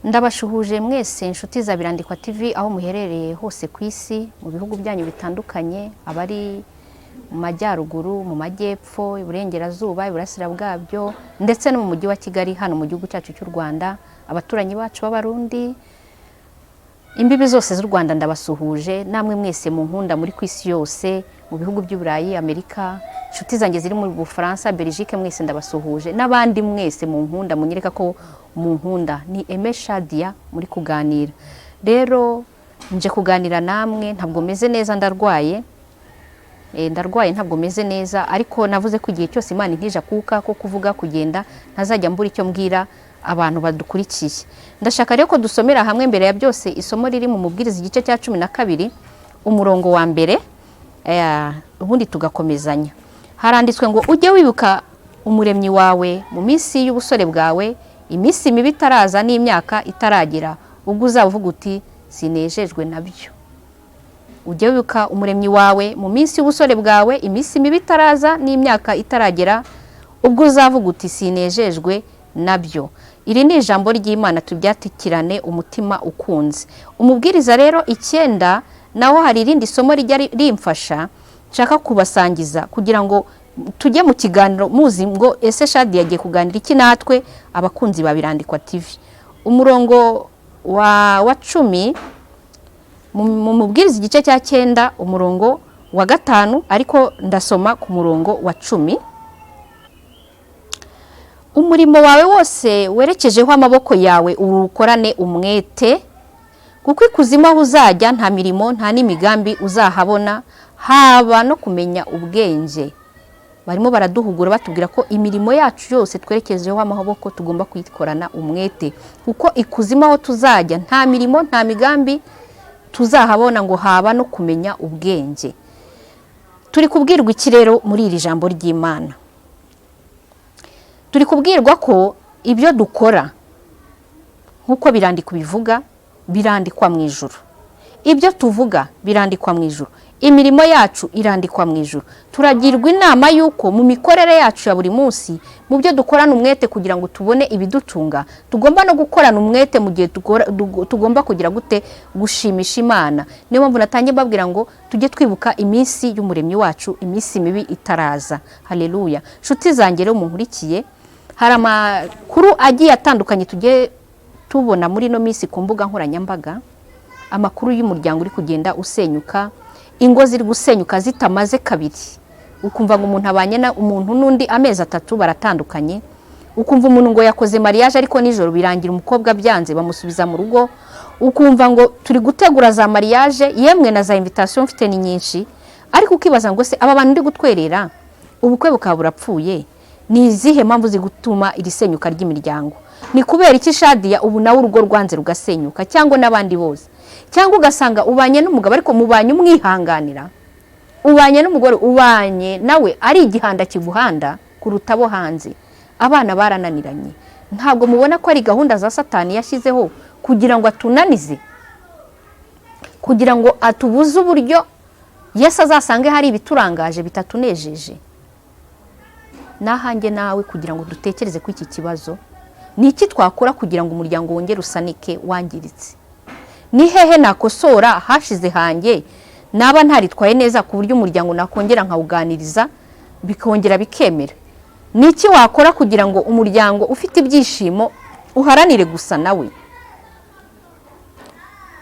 Ndabashuhuje mwese inshuti za Birandikwa TV aho muherereye hose ku isi mu bihugu byanyu bitandukanye, abari mu majyaruguru, mu majyepfo, iburengerazuba, iburasira bwabyo ndetse no mu mujyi wa Kigali hano mu gihugu cyacu cy'u Rwanda, abaturanyi bacu b'abarundi, imbibi zose z'u Rwanda ndabasuhuje, namwe mwese mu nkunda muri ku isi yose, mu bihugu by'Uburayi, Amerika, inshuti zanjye ziri mu Bufaransa, Belgique, mwese ndabasuhuje, n'abandi mwese mu nkunda munyereka ko mu nkunda. Ni Aime Shadia muri kuganira. Rero nje kuganira namwe, ntabwo meze neza, ndarwaye ntabwo meze neza, ariko navuze ko igihe cyose Imana intije akuka ko kuvuga kugenda ntazajya mbura icyo mbwira abantu badukurikiye. Ndashaka rero ko dusomera hamwe mbere ya byose isomo riri mu Mubwiriza igice cya 12 umurongo wa mbere, ubundi tugakomezanya. Haranditswe ngo ujye wibuka umuremyi wawe mu minsi y'ubusore bwawe, iminsi mibi itaraza n'imyaka itaragira, ubwo uzavuga uti sinejejwe nabyo. Ujye wibuka umuremyi wawe mu minsi y'ubusore bwawe, iminsi mibi itaraza n'imyaka itaragera, ubwo uzavuga uti sinejejwe nabyo. Iri ni ijambo ry'Imana, tubyatikirane umutima ukunze. Umubwiriza rero 9 naho hari irindi somo rijya rimfasha nshaka kubasangiza kugira ngo tujye mu kiganiro muzi ngo ese Shadia yagiye kuganira iki natwe abakunzi ba Birandikwa TV. Umurongo wa 10 mu Mubwiriza igice cya 9 umurongo wa 5, ariko ndasoma ku murongo wa 10. Umurimo wawe wose werekejeho amaboko yawe uwukorane umwete, kuko ikuzimu aho uzajya nta mirimo nta n'imigambi uzahabona, haba no kumenya ubwenge. Barimo baraduhugura batubwira ko imirimo yacu yose twerekejeho amaboko tugomba kuyikorana umwete, kuko ikuzimu aho tuzajya nta mirimo nta migambi tuzahabona, ngo haba no kumenya ubwenge. Turi kubwirwa iki rero muri iri jambo ry'Imana? Turi kubwirwa ko ibyo dukora nkuko birandikwa bivuga birandikwa mu ijuru, ibyo tuvuga birandikwa mu ijuru, imirimo yacu irandikwa mu ijuru. Turagirwa inama yuko mu mikorere yacu ya buri munsi, mu byo dukorana umwete kugira ngo tubone ibidutunga, tugomba no gukorana umwete mu gihe tugomba kugira gute gushimisha Imana. Niyo mpamvu natangiye babwira ngo tujye twibuka iminsi y'umuremyi wacu, iminsi mibi itaraza. Haleluya. Shuti zanjye rero munkurikiye, hari amakuru agiye atandukanye tujye tubona muri no minsi ku mbuga nkoranyambaga, amakuru y'umuryango uri kugenda usenyuka, ingo ziri gusenyuka zitamaze kabiri. Ukumva ngo umuntu abanye na umuntu n'undi amezi 3 baratandukanye, ukumva umuntu ngo yakoze mariage ariko nijoro birangira umukobwa byanze bamusubiza mu rugo, ukumva ngo turi gutegura za mariage, yemwe na za invitation mfite ni nyinshi, ariko ukibaza ngo se aba bantu ndi gutwerera ubukwe bukabura pfuye, ni izihe mpamvu zigutuma iri senyuka ry'imiryango? Ni kubera iki Shadia ubu nawe urugo rwanze rugasenyuka, cyangwa n'abandi bose? Cyangwa ugasanga ubanye n'umugabo ariko mubanye umwihanganira, ubanye n'umugore ubanye nawe ari igihanda kiguhanda kuruta abo hanze, abana barananiranye. Ntabwo mubona ko ari gahunda za Satani yashyizeho kugira ngo atunanize, kugira ngo atubuze uburyo Yesu azasange hari ibiturangaje bitatunejeje? Nahange nawe kugira ngo dutekereze ku iki kibazo, ni iki twakora kugira ngo umuryango wongere usanike wangiritse? Ni hehe nakosora hashize hanjye naba ntaritwaye neza ku buryo umuryango nakongera nkawuganiriza bikongera bikemera? Ni iki wakora kugira ngo umuryango ufite ibyishimo uharanire gusa nawe?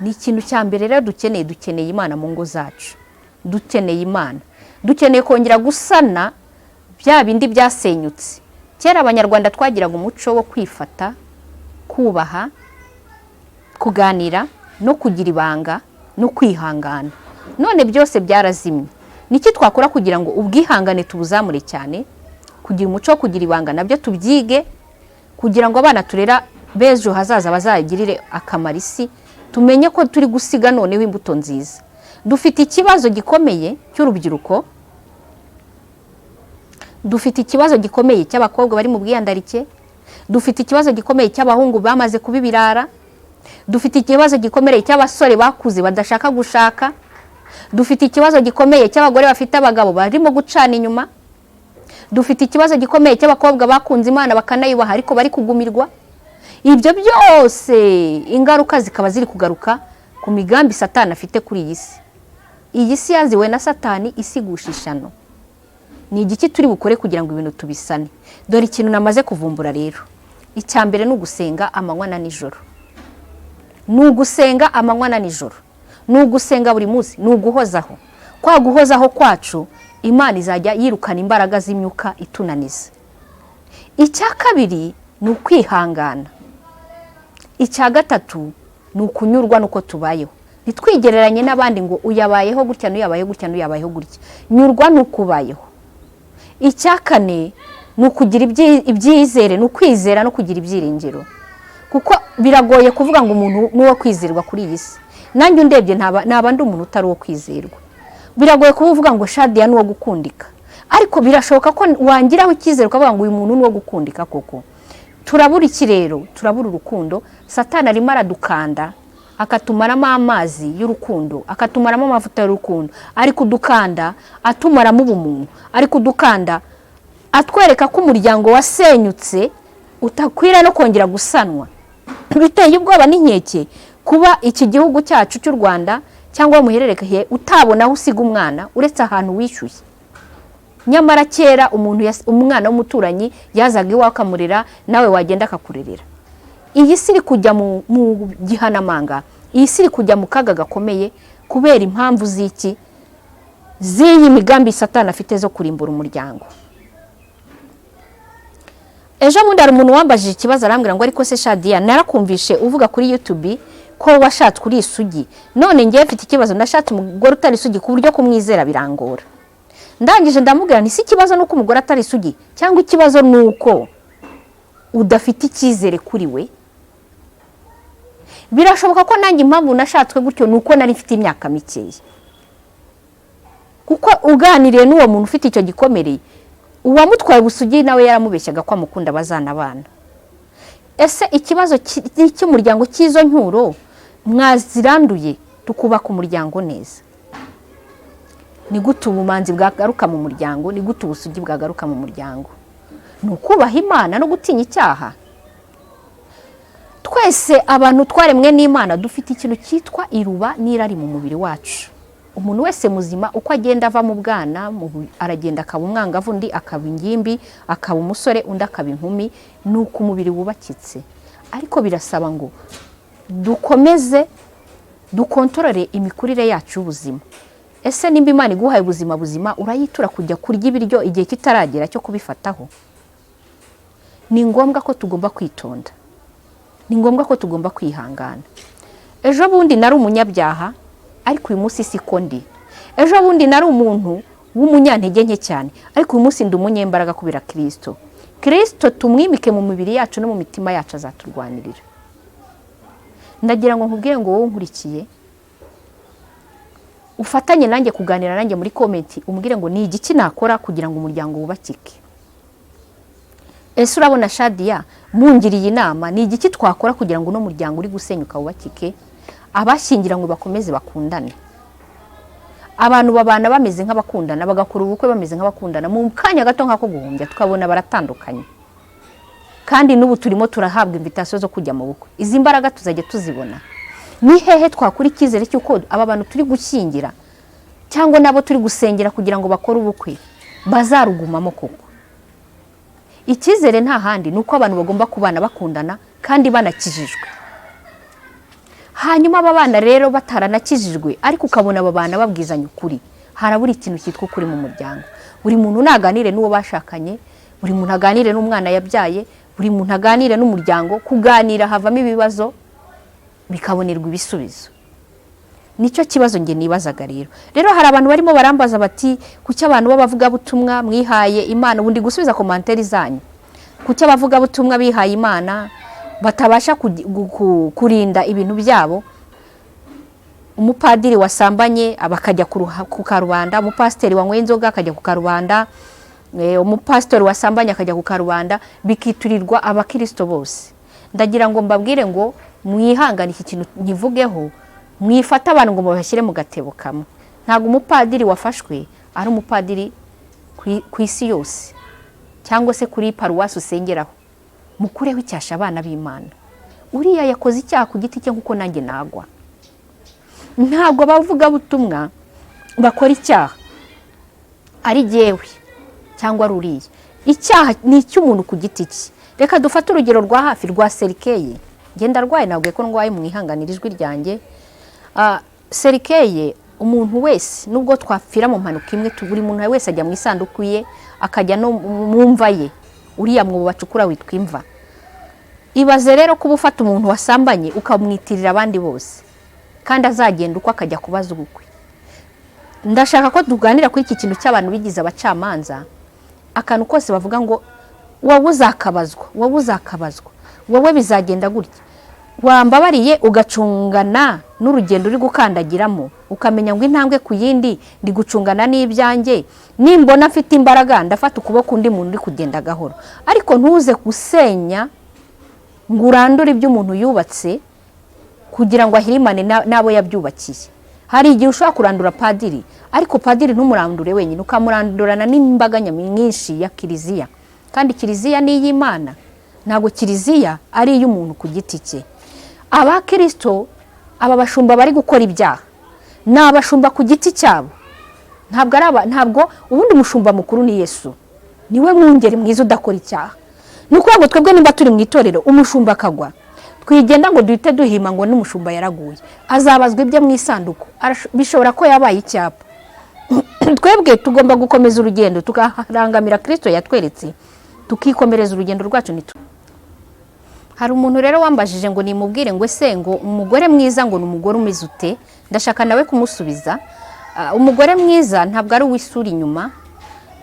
Ni ikintu cya mbere rero dukeneye Imana mu ngo zacu. Dukeneye Imana, dukeneye kongera gusana bya bindi byasenyutse. Kera abanyarwanda twagiraga umuco wo kwifata, kubaha, kuganira no kugira ibanga no kwihangana. None byose byarazimye. Niki twakora kugira ngo ubwihangane tubuzamure cyane, kugira umuco wo kugira ibanga nabyo tubyige, kugira ngo abana turera bejo hazaza bazagirire akamarisi, tumenye ko turi gusiga none w'imbuto nziza. Dufite ikibazo gikomeye cy'urubyiruko, dufite ikibazo gikomeye cy'abakobwa bari mu bwiyandarike, dufite ikibazo gikomeye cy'abahungu bamaze kubibirara, dufite ikibazo gikomeye cy'abasore bakuze badashaka gushaka, dufite ikibazo gikomeye cy'abagore bafite abagabo barimo gucana inyuma, dufite ikibazo gikomeye cy'abakobwa bakunze Imana bakanayubaha ariko bari kugumirwa, ibyo byose ingaruka zikaba ziri kugaruka ku migambi Satani afite kuri iyi si. Iyi si yaziwe na Satani isigushishano. Ni igiki turi bukore kugira ngo ibintu tubisane? Dore ikintu namaze kuvumbura rero. Icyambere ni ugusenga amanywa na nijoro. Ni ugusenga amanywa na nijoro. Ni ugusenga buri munsi, ni uguhozaho. Kwa guhozaho kwacu Imana izajya yirukana imbaraga z'imyuka itunaniza. Icya kabiri ni ukwihangana. Icya gatatu ni ukunyurwa nuko tubayeho. Nitwigereranye n'abandi ngo uyabayeho gutya n'uyabayeho gutya n'uyabayeho gutya. Nyurwa nukubayeho. Icya kane ni ukugira ibyizere, ni ukwizera no kugira ibyiringiro. Kuko biragoye kuvuga ngo umuntu nuwo kwizerwa kuri iyi si. Nanjye undebye naba ndi umuntu utari uwo kwizerwa. Biragoye kuvuga ngo Shadia nuwo gukundika. Ariko birashoboka ko wangiraho icyizere ukavuga ngo uyu muntu nuwo gukundika koko. Turabura iki rero? Turabura urukundo. Satani arimo aradukanda akatumaramo amazi y'urukundo, akatumaramo amavuta y'urukundo, ari kudukanda atumaramo ubumuntu, ari kudukanda atwereka ko umuryango wasenyutse utakwira no kongera gusanwa. Biteye ubwoba n'inkeke kuba iki gihugu cyacu cy'u Rwanda cyangwa muherereke utabona aho usiga umwana uretse ahantu wishyuye. Nyamara kera umwana w'umuturanyi yazaga iwawe akamurera, nawe wagenda akakurerera. Iyi si iri kujya mu gihanamanga, iyi si iri kujya mu kaga gakomeye kubera impamvu z'iki z'iyi migambi Satani afite zo kurimbura umuryango. Ejo bundi hari umuntu wambajije ikibazo arambwira ngo ariko se Shadia, narakumvishe uvuga kuri YouTube ko washatse kuri isugi, none ngiye mfite ikibazo, ndashatse umugore utari isugi ku buryo kumwizera birangora. Ndangije ndamubwira nti si ikibazo nuko umugore atari isugi, cyangwa ikibazo nuko udafite icyizere kuri we. Birashoboka ko nanjye impamvu nashatswe gutyo nuko nari mfite imyaka mikeya. Kuko uganiriye n'uwo muntu ufite icyo gikomereye, uwamutwaye ubusugi nawe yaramubeshyaga ko amukunda bazana abana. Ese ikibazo cy'umuryango cyizo ncyuro mwaziranduye tukubaka umuryango neza? Ni gute ubumanzi bwagaruka mu muryango? Ni gute ubusugi bwagaruka mu muryango? Ni ukubaha Imana no gutinya icyaha. Twese abantu twaremwe n'Imana dufite ikintu cyitwa iruba n'irari mu mubiri wacu. Umuntu wese muzima uko agenda ava mu bwana aragenda akaba umwangavu, undi akaba ingimbi, akaba umusore, undi akaba inkumi, nuko umubiri wubakitse. Ariko birasaba ngo dukomeze dukontorore imikurire yacu y'ubuzima. Ese nimba Imana iguhaye ubuzima buzima urayitura kujya kurya ibiryo igihe kitaragera cyo kubifataho? Ni ngombwa ko tugomba kwitonda. Ni ngombwa ko tugomba kwihangana. Ejo bundi nari umunyabyaha, ariko uyu munsi siko ndi. Ejo bundi nari umuntu w'umunyantege nke cyane, ariko uyu munsi ndi umunyembaraga kubera Kristo. Kristo tumwimike mu mibiri yacu no mu mitima yacu azaturwanirira. Ndagira ngo nkubwire ngo wowe nkurikiye ufatanye nanjye kuganira nanjye muri comment, umbwire ngo ni igiki nakora kugira ngo umuryango wubakike. Ese urabona Shadia mungiriye inama, ni igiki twakora kugira ngo no muryango uri gusenyuka wubakike, abashyingiranywe bakomeze bakundane. Abantu babana bameze nk'abakundana, bagakora ubukwe bameze nk'abakundana, mu kanya gato nkako guhumbya tukabona baratandukanye. Kandi n'ubu turimo turahabwa invitation zo kujya mu bukwe. Izi mbaraga tuzajya tuzibona. Ni hehe twakura icyizere cy'uko aba bantu turi gushyingira cyangwa nabo turi gusengera kugira ngo bakore ubukwe bazarugumamo koko? Icyizere nta handi nuko abantu bagomba kubana bakundana kandi banakijijwe. Hanyuma ababana rero bataranakijijwe ariko ukabona ababana babwizanya ukuri, harabura ikintu cyitwa ukuri mu muryango. Buri muntu naganire n'uwo bashakanye, buri muntu aganire n'umwana yabyaye, buri muntu aganire n'umuryango. Kuganira havamo ibibazo bikabonerwa ibisubizo. Nicyo kibazo nge nibazaga rero. Rero hari abantu barimo barambaza bati kuki abantu babavuga butumwa mwihaye Imana, ubundi gusubiza commentaire zanyu. Kuki abavuga butumwa bihaye Imana batabasha kurinda ibintu byabo? Umupadiri wasambanye abakajya ku karubanda, umupasiteri wanyweye inzoga akajya ku karubanda, umupasiteri wasambanye akajya ku karubanda, bikiturirwa abakristo bose. Ndagira ngo mbabwire ngo mwihangane iki kintu nkivugeho, mwifata abantu ngo mubashyire mu gatebo kamwe. Ntago umupadiri wafashwe ari umupadiri ku isi yose cyangwa se kuri paruwasi usengeraho. Mukureho icyasha abana b'Imana. uriya yakoze icyaha ku giti cye kuko nanjye nagwa. Ntabwo abavuga butumwa bakora icyaha ari jyewe cyangwa ruriya. Icyaha ni icy'umuntu ku giti cye. Reka dufate urugero rwa hafi rwa Serikeye. Genda rwaye nabwiye ko ndwaye mu ihanganira ijwi ryanjye. Serikeye, umuntu wese nubwo twapfira mu mpanuka imwe, buri muntu wese ajya mu isanduku ye akajya no mu mva ye, uriya mwobo bacukura witwa imva. Ibaze rero kuba ufata umuntu wasambanye ukamwitirira abandi bose, kandi azagenda uko akajya kubaza ubukwe. Ndashaka ko tuganira kuri iki kintu cy'abantu bigize abacamanza, akantu kose bavuga ngo wowe uzakabazwa, wowe bizagenda gutya. Wambabariye ugacungana n'urugendo uri gukandagiramo, ukamenya ngo intambwe ku yindi ndi gucungana n'ibyanjye, nimbona afite imbaraga ndafata ukuboko undi muntu uri kugenda gahoro. Ariko ntuze gusenya ngo urandure ibyo umuntu yubatse kugira ngo ahirimane nabo yabyubakiye. Hari igihe ushobora kurandura padiri, ariko padiri ntumurandure wenyine, ukamurandurana n'imbaga nyamwinshi ya kiliziya. Kandi kiliziya ni iy'Imana, ntabwo kiliziya ari iy'umuntu ku giti cye. Abakristo, aba bashumba bari gukora ibyaha ni abashumba ku giti cyabo, ntabwo ubundi mushumba mukuru ni Yesu, niwe mwungeri mwiza udakora icyaha. Nuko ngo twebwe nimba turi mu itorero umushumba akagwa, twigenda ngo duhite duhima ngo n'umushumba yaraguye, azabazwa ibyo mu isanduku, bishobora ko yabaye icyapa. Twebwe tugomba gukomeza urugendo tukarangamira Kristo yatweretse, tukikomereza urugendo rwacu. Hari umuntu rero wambajije ngo nimubwire ngo ese ngo umugore mwiza ngo n'umugore umeze ute. Ndashaka nawe kumusubiza, umugore mwiza ntabwo ari uwisura inyuma,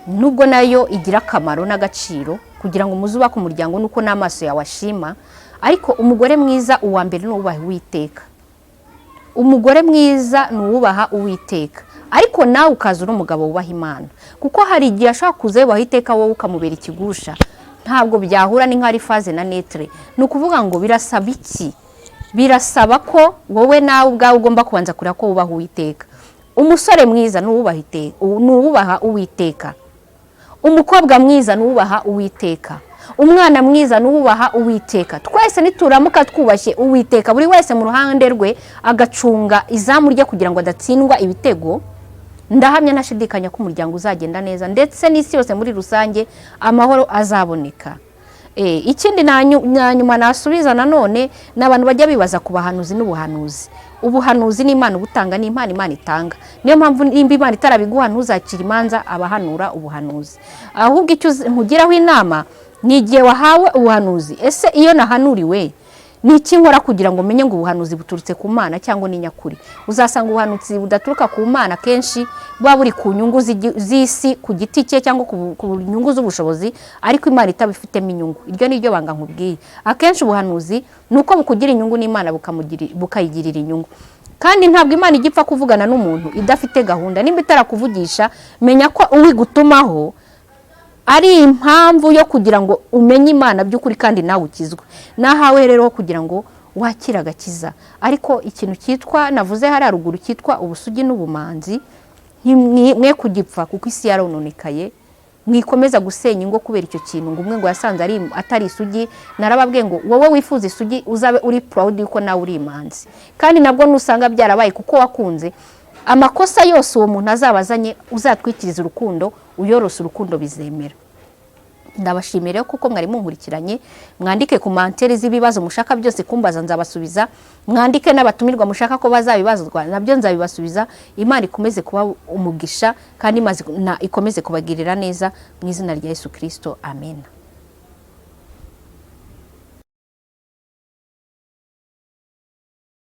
nubwo nayo igira akamaro n'agaciro kugira ngo muzubake umuryango nuko n'amaso yawe ashima. Ariko umugore mwiza uwa mbere n'uwubaha Uwiteka. Umugore mwiza n'uwubaha Uwiteka, ariko nawe ukaza umugabo wubaha Imana, kuko hari igihe ashaka kuza yubaha Uwiteka wowe ukamubera ikigusha. Ntabwo byahura, ni nk'ari faze na netre. Ni ukuvuga ngo birasaba iki? Birasaba ko wowe nawe ubwawe ugomba kubanza kureba ko wubaha Uwiteka. Umusore mwiza n'uwubaha Uwiteka, umukobwa mwiza n'uwubaha Uwiteka, umwana mwiza n'uwubaha Uwiteka. Twese nituramuka twubashye Uwiteka, buri wese mu ruhande rwe agacunga izamu rye kugira ngo adatsindwa ibitego, ndahamya ntashidikanya ko umuryango uzagenda neza, ndetse n'isi yose muri rusange amahoro azaboneka. Ikindi nyuma nasubiza nanone n'abantu bajya bibaza ku bahanuzi n'ubuhanuzi. Ubuhanuzi ni Imana ubutanga, ni impano Imana itanga. Niyo mpamvu nimba Imana itarabiguha ntuzakira imanza abahanura ubuhanuzi. Ahubwo icyo nkugiraho inama ni igihe wahawe ubuhanuzi, ese iyo nahanuriwe ni iki nkora kugira ngo menye ngo ubuhanuzi buturutse ku Mana cyangwa ni nyakuri. Uzasanga ubuhanuzi budaturuka ku Mana kenshi buba buri ku nyungu z'isi ku giti cye cyangwa ku nyungu z'ubushobozi, ariko Imana itabifitemo inyungu. Iryo ni ryo banga nkubwiye. Akenshi ubuhanuzi nuko bukugira inyungu n'Imana bukayigirira inyungu. Kandi ntabwo Imana igipfa kuvugana n'umuntu idafite gahunda. Nimba itarakuvugisha, menya ko uwigutumaho ari impamvu yo kugira ngo umenye Imana by'ukuri kandi nawe ukizwe. Nahawe rero kugira ngo wakira agakiza. Ariko ikintu cyitwa navuze hari aruguru cyitwa ubusugi n'ubumanzi, mwe kugipfa kuko isi yarononekaye. Mwikomeza gusenya ingo kubera icyo kintu ngo umwe ngo yasanze atari isugi. Narababwiye ngo wowe wifuza isugi uzabe uri proud yuko nawe uri imanzi. Kandi nabwo nusanga byarabaye kuko wakunze, amakosa yose uwo muntu azabazanye uzatwikiriza urukundo, uyorose urukundo bizemera. Ndabashimira kuko mwari munkurikiranye. Mwandike ku mantere z'ibibazo mushaka byose kumbaza, nzabasubiza. Mwandike n'abatumirwa mushaka ko bazabibazwa, nabyo nzabibasubiza. Imana ikomeze kuba umugisha kandi ikomeze kubagirira neza mu izina rya Yesu Kristo. Amen.